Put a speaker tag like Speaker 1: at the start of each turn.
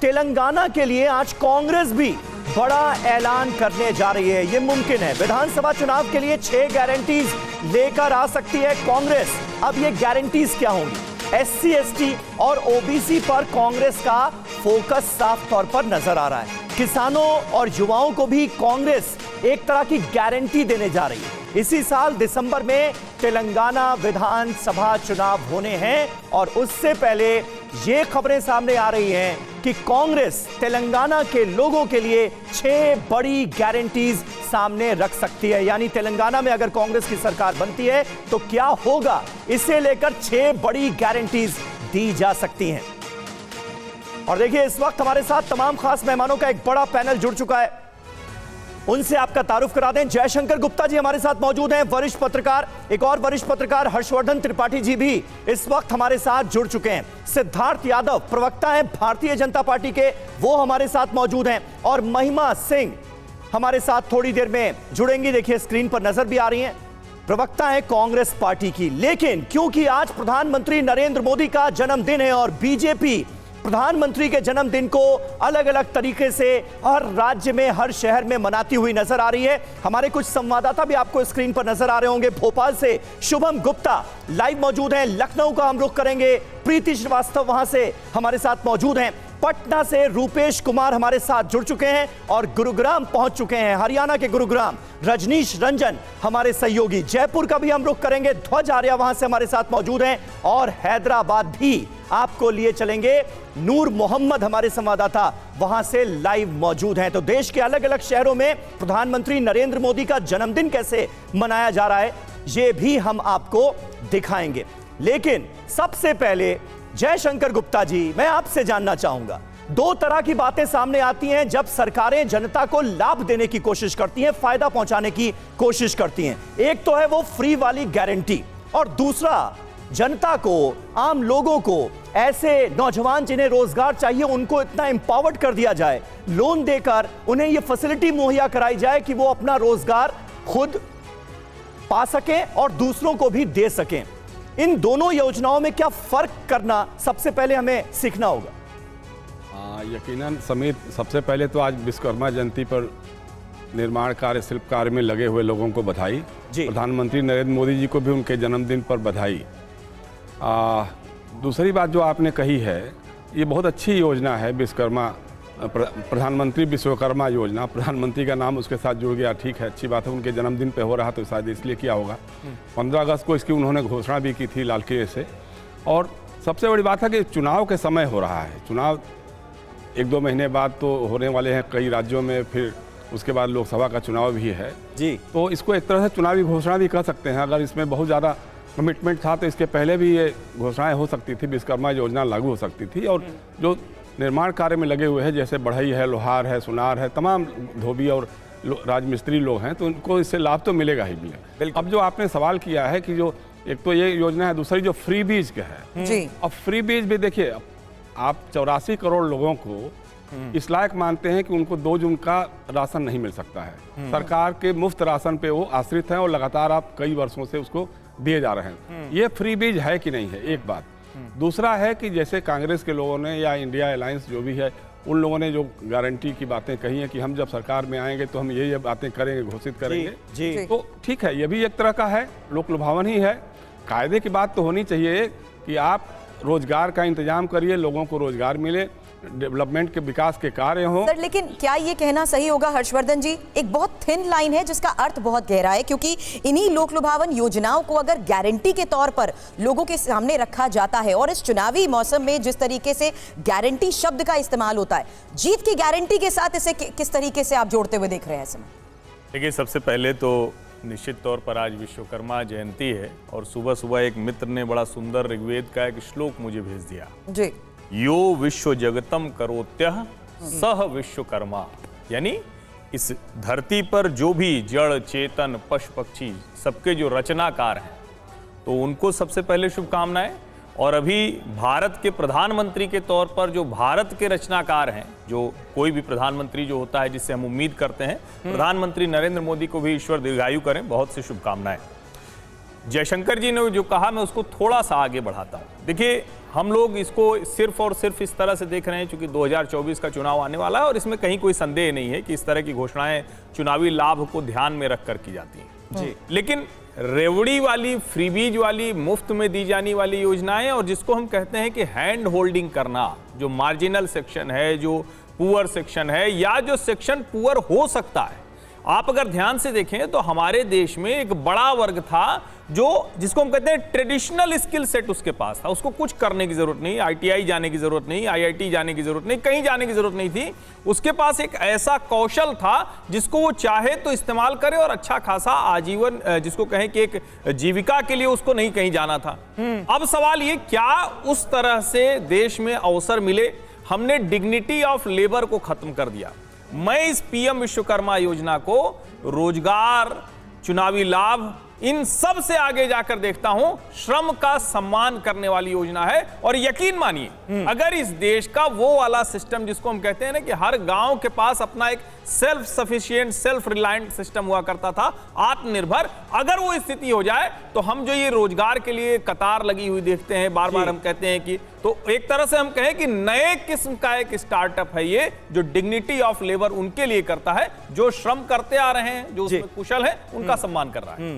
Speaker 1: तेलंगाना के लिए आज कांग्रेस भी बड़ा ऐलान करने जा रही है। यह मुमकिन है। विधानसभा चुनाव के लिए 6 गारंटीज लेकर आ सकती है कांग्रेस। अब ये गारंटीज क्या होंगी? एससी, एसटी और ओबीसी पर कांग्रेस का फोकस साफ तौर पर नजर आ रहा है। किसानों और युवाओं को भी कांग्रेस एक तरह की गारंटी देने जा रही है। इसी साल दिसंबर में तेलंगाना विधानसभा चुनाव होने हैं और उससे पहले ये खबरें सामने आ रही हैं कि कांग्रेस तेलंगाना के लोगों के लिए 6 बड़ी गारंटीज सामने रख सकती है। यानी तेलंगाना में अगर कांग्रेस की सरकार बनती है तो क्या होगा, इसे लेकर 6 बड़ी गारंटीज दी जा सकती हैं। और देखिए, इस वक्त हमारे साथ तमाम खास मेहमानों का एक बड़ा पैनल जुड़ चुका है। उनसे आपका तारुफ करा दें। जयशंकर गुप्ता जी हमारे साथ मौजूद हैं, वरिष्ठ पत्रकार। एक और वरिष्ठ पत्रकार हर्षवर्धन त्रिपाठी जी भी इस वक्त हमारे साथ जुड़ चुके हैं। सिद्धार्थ यादव प्रवक्ता हैं भारतीय जनता पार्टी के, वो हमारे साथ मौजूद हैं। और महिमा सिंह हमारे साथ थोड़ी देर में जुड़ेंगी। देखिए, स्क्रीन पर नजर भी आ रही हैं। प्रवक्ता है कांग्रेस पार्टी की। लेकिन क्योंकि आज प्रधानमंत्री नरेंद्र मोदी का जन्मदिन है और बीजेपी प्रधानमंत्री के जन्मदिन को अलग अलग तरीके से हर राज्य में, हर शहर में मनाती हुई नजर आ रही है। हमारे कुछ संवाददाता भी आपको स्क्रीन पर नजर आ रहे होंगे। भोपाल से शुभम गुप्ता लाइव मौजूद हैं। लखनऊ का हम रुख करेंगे, प्रीति श्रीवास्तव वहां से हमारे साथ मौजूद हैं। पटना से रूपेश कुमार हमारे साथ जुड़ चुके हैं और गुरुग्राम पहुंच चुके हैं, हरियाणा के गुरुग्राम रजनीश रंजन हमारे सहयोगी। जयपुर का भी हम रुख करेंगे, ध्वज आर्या वहां से हमारे साथ मौजूद हैं। और हैदराबाद भी आपको लिए चलेंगे, नूर मोहम्मद हमारे संवाददाता वहां से लाइव मौजूद हैं। तो देश के अलग अलग शहरों में प्रधानमंत्री नरेंद्र मोदी का जन्मदिन कैसे मनाया जा रहा है, यह भी हम आपको दिखाएंगे। लेकिन सबसे पहले जयशंकर गुप्ता जी, मैं आपसे जानना चाहूंगा, 2 तरह की बातें सामने आती हैं जब सरकारें जनता को लाभ देने की कोशिश करती हैं, फायदा पहुंचाने की कोशिश करती हैं। एक तो है वो फ्री वाली गारंटी, और दूसरा जनता को, आम लोगों को, ऐसे नौजवान जिन्हें रोजगार चाहिए उनको इतना एम्पावर्ड कर दिया जाए, लोन देकर उन्हें यह फैसिलिटी मुहैया कराई जाए कि वो अपना रोजगार खुद पा सकें और दूसरों को भी दे सकें। इन दोनों योजनाओं में क्या फर्क करना सबसे पहले हमें सीखना होगा।
Speaker 2: यकीनन समीर, सबसे पहले तो आज विश्वकर्मा जयंती पर निर्माण कार्य, शिल्प कार्य में लगे हुए लोगों को बधाई। प्रधानमंत्री नरेंद्र मोदी जी को भी उनके जन्मदिन पर बधाई। दूसरी बात जो आपने कही है, ये बहुत अच्छी योजना है, विश्वकर्मा प्रधानमंत्री विश्वकर्मा योजना। प्रधानमंत्री का नाम उसके साथ जुड़ गया, ठीक है, अच्छी बात है। उनके जन्मदिन पे हो रहा तो शायद इसलिए किया होगा। 15 अगस्त को इसकी उन्होंने घोषणा भी की थी लाल किले से। और सबसे बड़ी बात है कि चुनाव के समय हो रहा है। चुनाव 1-2 महीने बाद तो होने वाले हैं कई राज्यों में, फिर उसके बाद लोकसभा का चुनाव भी है जी। तो इसको एक तरह से चुनावी घोषणा भी कर सकते हैं। अगर इसमें बहुत ज़्यादा कमिटमेंट था तो इसके पहले भी ये घोषणाएं हो सकती थी, विश्वकर्मा योजना लागू हो सकती थी। और जो निर्माण कार्य में लगे हुए हैं, जैसे बढ़ई है, लोहार है, सुनार है, तमाम धोबी और राजमिस्त्री लोग हैं, तो उनको इससे लाभ तो मिलेगा ही मिलेगा। अब जो आपने सवाल किया है कि जो एक तो ये योजना है, दूसरी जो फ्री बीज का है जी। अब फ्री बीज भी देखिए, आप 84 करोड़ लोगों को इस लायक मानते हैं कि उनको 2 जून का राशन नहीं मिल सकता है। सरकार के मुफ्त राशन पे वो आश्रित हैं और लगातार आप कई वर्षों से उसको दिए जा रहे हैं। ये फ्री बीज है कि नहीं है, एक बात। दूसरा है कि जैसे कांग्रेस के लोगों ने या इंडिया अलायंस जो भी है, उन लोगों ने जो गारंटी की बातें कही हैं कि हम जब सरकार में आएंगे तो हम ये बातें करेंगे, घोषित करेंगे जी। तो ठीक है, ये भी एक तरह का है, लोक लुभावन ही है। कायदे की बात तो होनी चाहिए कि आप रोजगार का इंतजाम करिए, लोगों को रोजगार मिले, डेवलपमेंट के विकास के कार्य हों।
Speaker 3: सर, लेकिन क्या ये कहना सही होगा हर्षवर्धन जी, एक बहुत थिन लाइन है जिसका अर्थ बहुत गहरा है, क्योंकि इन्हीं लोक लुभावन योजनाओं को अगर गारंटी के तौर पर लोगों के सामने रखा जाता है और इस चुनावी मौसम में जिस तरीके से गारंटी शब्द का इस्तेमाल होता है, जीत की गारंटी के साथ इसे किस तरीके से आप जोड़ते हुए देख रहे हैं? समय
Speaker 4: देखिए, सबसे पहले तो निश्चित तौर पर आज विश्वकर्मा जयंती है और सुबह सुबह एक मित्र ने बड़ा सुंदर ऋग्वेद का एक श्लोक मुझे भेज दिया जी। यो विश्व जगतम करोत्यः सह विश्वकर्मा, यानी इस धरती पर जो भी जड़ चेतन पशु पक्षी सबके जो रचनाकार हैं, तो उनको सबसे पहले शुभकामनाएं। और अभी भारत के प्रधानमंत्री के तौर पर जो भारत के रचनाकार हैं, जो कोई भी प्रधानमंत्री जो होता है जिससे हम उम्मीद करते हैं, प्रधानमंत्री नरेंद्र मोदी को भी ईश्वर दीर्घायु करें, बहुत सी शुभकामनाएं। जयशंकर जी ने जो कहा, मैं उसको थोड़ा सा आगे बढ़ाता हूं। देखिए, हम लोग इसको सिर्फ और सिर्फ इस तरह से देख रहे हैं क्योंकि 2024 का चुनाव आने वाला है और इसमें कहीं कोई संदेह नहीं है कि इस तरह की घोषणाएं चुनावी लाभ को ध्यान में रखकर की जाती हैं।
Speaker 1: जी।
Speaker 4: लेकिन रेवड़ी वाली, फ्रीबीज वाली, मुफ्त में दी जाने वाली योजनाएं और जिसको हम कहते हैं कि हैंड होल्डिंग करना, जो मार्जिनल सेक्शन है, जो पुअर सेक्शन है या जो सेक्शन पुअर हो सकता है, आप अगर ध्यान से देखें तो हमारे देश में एक बड़ा वर्ग था जो जिसको हम कहते हैं ट्रेडिशनल स्किल सेट उसके पास था, उसको कुछ करने की जरूरत नहीं, आईटीआई जाने की जरूरत नहीं, आईआईटी जाने की जरूरत नहीं, कहीं जाने की जरूरत नहीं थी। उसके पास एक ऐसा कौशल था जिसको वो चाहे तो इस्तेमाल करे और अच्छा खासा आजीवन, जिसको कहें कि एक जीविका के लिए उसको नहीं कहीं जाना था। अब सवाल ये, क्या उस तरह से देश में अवसर मिले? हमने डिग्निटी ऑफ लेबर को खत्म कर दिया। मैं इस पीएम विश्वकर्मा योजना को रोजगार, चुनावी लाभ, इन सब से आगे जाकर देखता हूं श्रम का सम्मान करने वाली योजना है। और यकीन मानिए, अगर इस देश का वो वाला सिस्टम जिसको हम कहते हैं ना कि हर गांव के पास अपना एक self sufficient, self reliant system हुआ करता था, आत्मनिर्भर, अगर वो स्थिति हो जाए तो हम जो ये रोजगार के लिए कतार लगी हुई देखते हैं, बार बार हम कहते हैं कि, तो एक तरह से हम कहें कि नए किस्म का एक स्टार्टअप है ये, जो डिग्निटी ऑफ लेबर उनके लिए करता है, जो श्रम करते आ रहे हैं, जो उसमें कुशल है, उनका सम्मान कर रहा है।